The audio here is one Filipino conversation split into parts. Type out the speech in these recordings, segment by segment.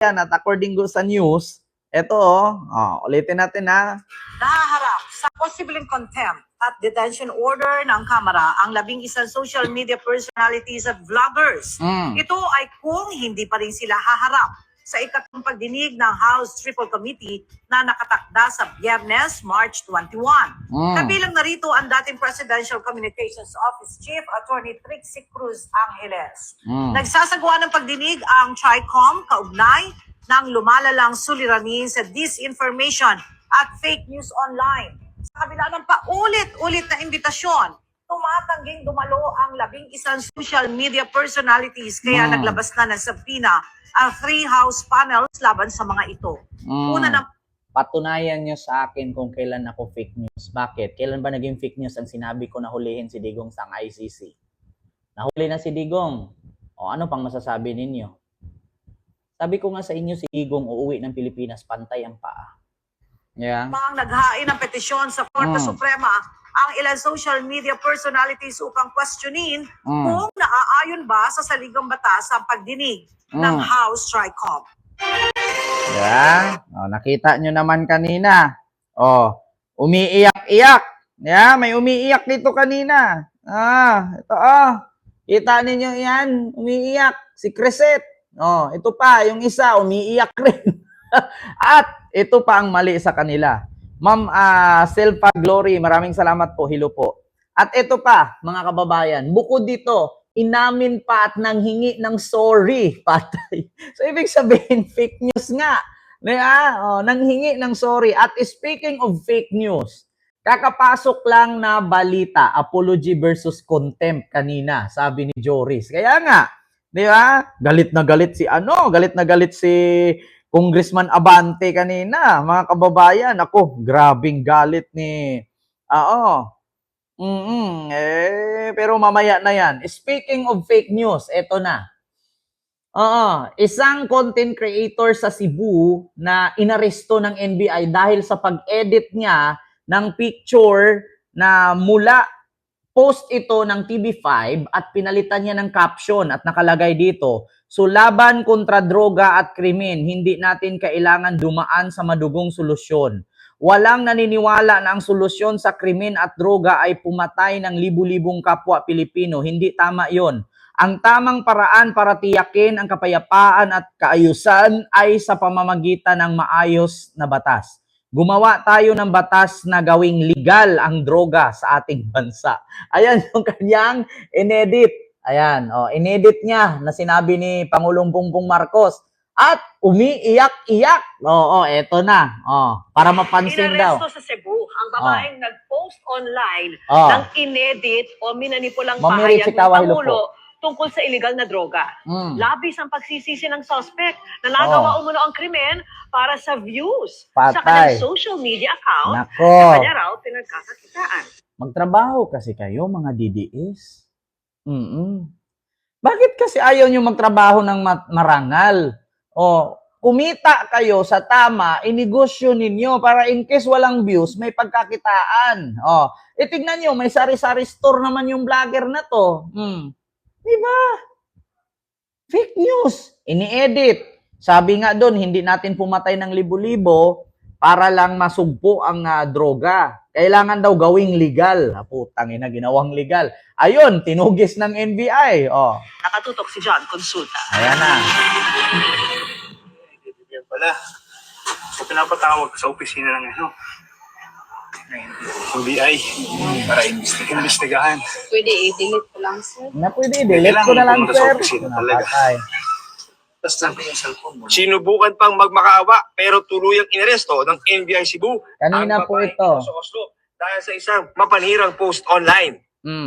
yan at according sa news, ito ulitin natin ha. Nahaharap sa posibleng contempt at detention order ng Kamara ang 11 social media personalities at vloggers. Ito ay kung hindi pa rin sila haharap sa ikatlong pagdinig ng House Triple Committee na nakatakda sa Biyernes, March 21. Kabilang narito ang dating Presidential Communications Office Chief Attorney Trixie Cruz Angeles. Nagsasagawa ng pagdinig ang TRICOM kaugnay ng lumalalang suliranin sa disinformation at fake news online. Sa kabila ng paulit-ulit na imbitasyon, tumatangging dumalo ang 11 social media personalities kaya naglabas na ng subpoena ang 3 House panels laban sa mga ito. Una na patunayan nyo sa akin kung kailan ako fake news. Bakit? Kailan ba naging fake news ang sinabi ko na hulihin si Digong sa ICC? Nahuli na si Digong. O ano pang masasabi ninyo? Sabi ko nga sa inyo, si Digong uuwi ng Pilipinas, pantay ang paa. Yeah. Ang naghain ng petisyon sa Korte Suprema ang ilang social media personalities upang questionin kung naaayon ba sa saligang batas ang pagdinig ng House TRICOM. Yeah. Nakita nyo naman kanina. Umiiyak-iyak. Yeah, may umiiyak dito kanina. Ito kita ninyo yan, umiiyak. Si Cresset. Ito pa, yung isa, umiiyak rin. At ito pa ang mali sa kanila. Ma'am Selva Glory, maraming salamat po. Hello po. At ito pa, mga kababayan, bukod dito, inamin pa at nanghingi ng sorry. Patay. So, ibig sabihin, fake news nga. Nanghingi ng sorry. At speaking of fake news, kakapasok lang na balita, apology versus contempt kanina, sabi ni Joris. Kaya nga, di ba? Galit na galit si Congressman Abante kanina, mga kababayan. Ako, grabing galit ni pero mamaya na yan. Speaking of fake news, eto na. Isang content creator sa Cebu na inaresto ng NBI dahil sa pag-edit niya ng picture na mula post ito ng TV5 at pinalitan niya ng caption at nakalagay dito, "So laban kontra droga at krimen, hindi natin kailangan dumaan sa madugong solusyon. Walang naniniwala na ang solusyon sa krimen at droga ay pumatay ng libu-libong kapwa Pilipino. Hindi tama yon. Ang tamang paraan para tiyakin ang kapayapaan at kaayusan ay sa pamamagitan ng maayos na batas. Gumawa tayo ng batas na gawing legal ang droga sa ating bansa." Ayan yung kanyang inedit. Ayan, inedit niya na sinabi ni Pangulong Bongbong Marcos. At umiiyak-iyak. Eto na. Para mapansin daw. Inaresto sa Cebu ang babaeng nag-post online ng inedit o minanipulang pahayag ng Pangulo tungkol sa illegal na droga. Labis ang pagsisisi ng suspect na nagawa umuno ang krimen para sa views sa kanyang social media account na kanya raw pinagkakakitaan. Magtrabaho kasi kayo, mga DDS. Bakit kasi ayaw nyo magtrabaho ng marangal? Kumita kayo sa tama, inegosyo ninyo para in case walang views, may pagkakitaan. Tignan nyo, may sari-sari store naman yung vlogger na to. Diba? Fake news. Ini-edit. Sabi nga doon, hindi natin pumatay ng libo-libo para lang masugpo ang droga. Kailangan daw gawing legal. Putang ina, ginawang legal. Ayun, tinugis ng NBI. Nakatutok si John Consulta. Ayan na. Yan pala. So, pinapatawag sa opisina ng NBI para investigahan. Pwede i-delete ko lang, sir. Pwede i-delete ko na lang, sir. Tapos lang ko yung cellphone mo. Sinubukan pang magmakaawa pero tuluyang inaresto ng NBI Cebu. Kanina po ito. Sa Oslo dahil sa isang mapanirang post online.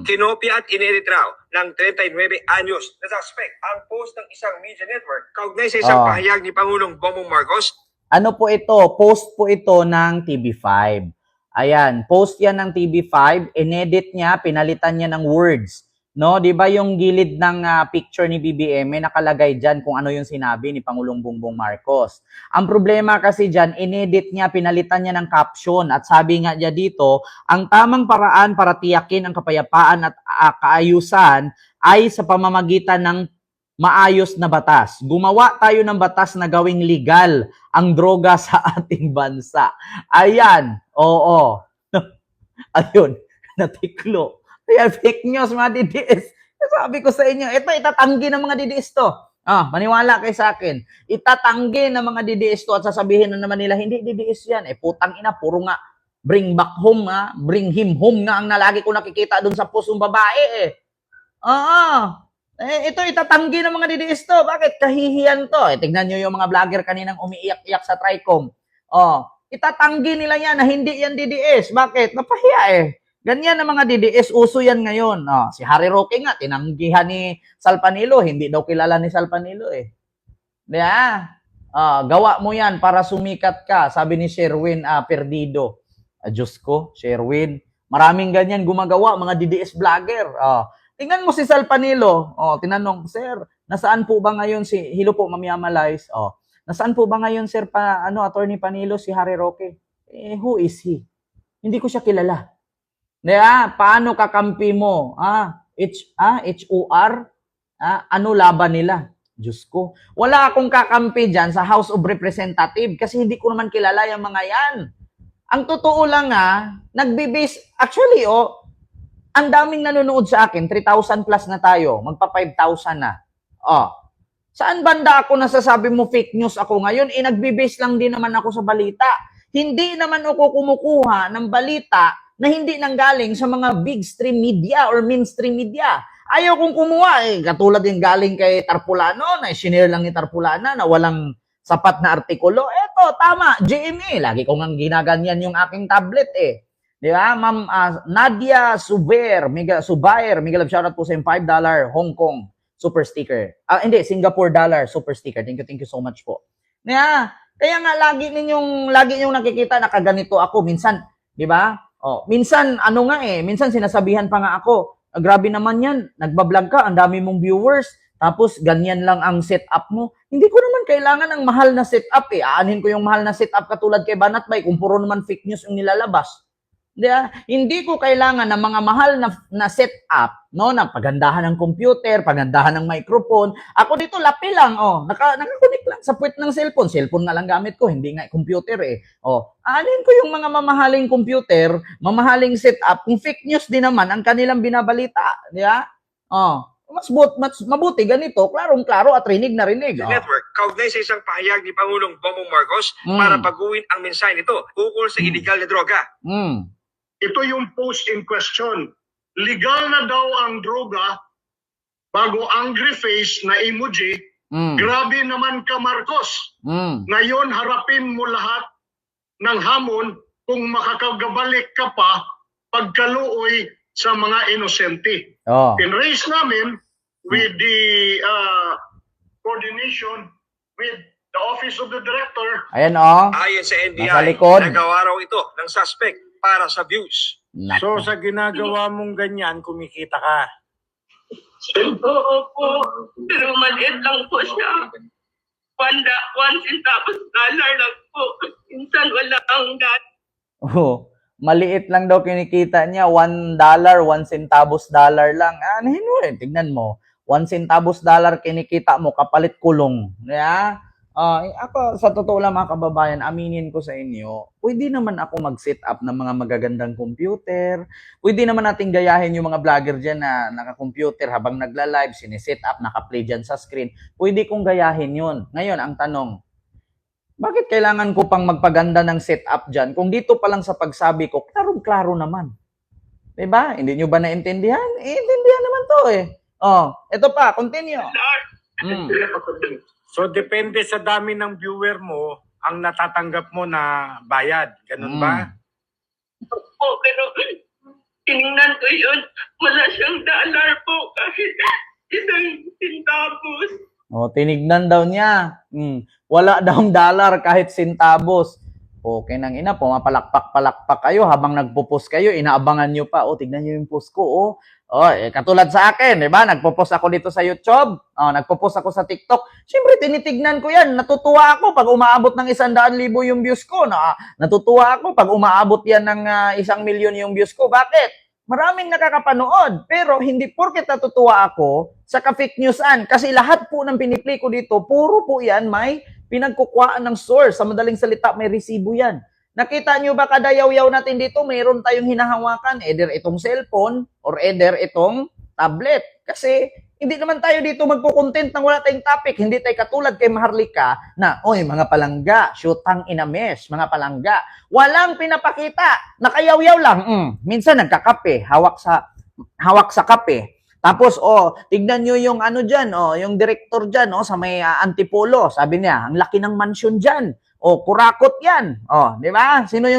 Kinopya at inedit raw ng 39 anyos na suspect ang post ng isang media network kaugnay sa isang pahayag ni Pangulong Bongbong Marcos. Ano po ito? Post po ito ng TV5. Ayan, post yan ng TV5, inedit niya, pinalitan niya ng words. No, 'di ba yung gilid ng picture ni BBM may nakalagay diyan kung ano yung sinabi ni Pangulong Bongbong Marcos. Ang problema kasi diyan, inedit niya, pinalitan niya ng caption at sabi nga niya dito, ang tamang paraan para tiyakin ang kapayapaan at kaayusan ay sa pamamagitan ng maayos na batas. Gumawa tayo ng batas na gawing legal ang droga sa ating bansa. Ayan, oo. Ayun, natiklo. Kaya fake news, mga DDS. Sabi ko sa inyo, ito itatanggi ng mga DDS to. Maniwala kayo sa akin. Itatanggi ng mga DDS to at sasabihin na naman nila, hindi DDS yan. Putang ina, puro nga bring back home, bring him home nga ang nalagi ko nakikita doon sa post ng babae. Ito itatanggi ng mga DDS to. Bakit? Kahihiyan to. Tignan nyo yung mga vlogger kaninang umiiyak-iyak sa Tricom. Itatanggi nila yan na hindi yan DDS. Bakit? Napahiya Ganyan ang mga DDS, uso yan ngayon. Si Harry Roque nga, tinanggihan ni Salpanilo. Hindi daw kilala ni Salpanilo gawa mo yan para sumikat ka, sabi ni Sherwin Perdido. Diyos ko, Sherwin. Maraming ganyan gumagawa, mga DDS vlogger. Tingnan mo si Salpanilo. Tinanong, sir, nasaan po ba ngayon si, hilo po, Mamiamalize? Nasaan po ba ngayon, sir, Attorney Panilo, si Harry Roque? Who is he? Hindi ko siya kilala. Paano kakampi mo? HOR? Ano laban nila? Diyos ko. Wala akong kakampi dyan sa House of Representative kasi hindi ko naman kilala yung mga yan. Ang totoo lang nagbibase, actually ang daming nanonood sa akin, 3,000 plus na tayo, magpa 5,000 na. Saan banda ako nasasabi mo fake news ako ngayon? Nagbibase lang din naman ako sa balita. Hindi naman ako kumukuha ng balita na hindi nanggaling sa mga big stream media or mainstream media. Ayaw kong kumuha katulad din galing kay Tarpulano, na sinare lang ni Tarpulana na walang sapat na artikulo. Eto, tama, GMA. Lagi ko nga ginaganyan yung aking tablet Di ba? Ma'am Nadia Subair, mega love shoutout po sa yung $5 Hong Kong super sticker. Hindi, Singapore dollar super sticker. Thank you so much po. Kaya nga lagi ninyong nakikita na kaganito ako minsan, di ba? Minsan minsan sinasabihan pa nga ako, grabe naman yan, nagbablog ka, ang dami mong viewers, tapos ganyan lang ang setup mo. Hindi ko naman kailangan ng mahal na setup Aanhin ko yung mahal na setup katulad kay Banatbay kung puro naman fake news yung nilalabas. Hindi ko kailangan ng mga mahal na setup, na pagandahan ng computer, pagandahan ng microphone. Ako dito lapi lang, naka-connect lang sa puwet ng cellphone. Cellphone na lang gamit ko, hindi nga computer Aanin ko yung mga mamahaling computer, mamahaling setup, kung fake news din naman ang kanilang binabalita, di ba? Mas mabuti ganito, klarong-klaro at rinig na rinig. Network, kaugnay sa isang pahayag ni Pangulong Bongbong Marcos para baguhin ang mensahe nito ukol sa illegal na droga. Ito yung post in question. Legal na daw ang droga bago angry face na emoji. Grabe naman ka, Marcos. Ngayon, harapin mo lahat ng hamon kung makakagabalik ka pa pagkaluoy sa mga inosente. Tinrace namin with the coordination with the Office of the Director. Ayan Ayon sa NBI, nasa likod. nagawa raw ito ng suspect para sa views. So sa ginagawa mong ganyan, kumikita ka. Oo po. Pero maliit lang po siya. One centavos dollar lang po. Minsan wala ang Maliit lang daw kinikita niya, $1, 1 centavos dollar lang. Tignan mo, 1 centavos dollar kinikita mo, kapalit kulong. Ako, sa totoo lang mga kababayan, aminin ko sa inyo, pwede naman ako mag-set up ng mga magagandang computer. Pwede naman natin gayahin yung mga vlogger dyan na naka-computer habang nagla-live, siniset up, naka-play dyan sa screen. Pwede kong gayahin yun. Ngayon, ang tanong, bakit kailangan ko pang magpaganda ng setup dyan? Kung dito pa lang sa pagsabi ko, klarong-klaro naman. Diba? Hindi nyo ba naintindihan? Intindihan naman to ito pa, continue. So depende sa dami ng viewer mo, ang natatanggap mo na bayad. Ganun ba? po. Pero tinignan ko yun. Wala siyang dollar po kahit isang centavos. Tinignan daw niya. Wala daw dollar kahit centavos. Okay nang ina, pumapalakpak-palakpak kayo habang nagpo-post kayo, inaabangan nyo pa. Tignan nyo yung post ko. Katulad sa akin, di ba? Nagpo-post ako dito sa YouTube. Nagpo-post ako sa TikTok. Siyempre, tinitignan ko yan. Natutuwa ako pag umaabot ng 100,000 yung views ko. Natutuwa ako pag umaabot yan ng 1 million yung views ko. Bakit? maraming nakakapanood. Pero hindi porket natutuwa ako sa ka-fake newsan. Kasi lahat po ng piniplay ko dito, puro po yan may pinagkukuhaan ng source. Sa madaling salita, may resibo yan. Nakita nyo ba kada yaw-yaw natin dito, mayroon tayong hinahawakan, either itong cellphone or either itong tablet. Kasi hindi naman tayo dito magpo-content nang wala tayong topic. Hindi tayo katulad kay Maharlika na, oy, mga palangga, shootang inames, mga palangga. Walang pinapakita. Nakayaw-yaw lang. Minsan nagkakape, hawak sa kape. Tapos, tignan nyo yung ano dyan, yung director dyan, sa may Antipolo. Sabi niya, ang laki ng mansion dyan. Kurakot yan. Di ba? Sino yung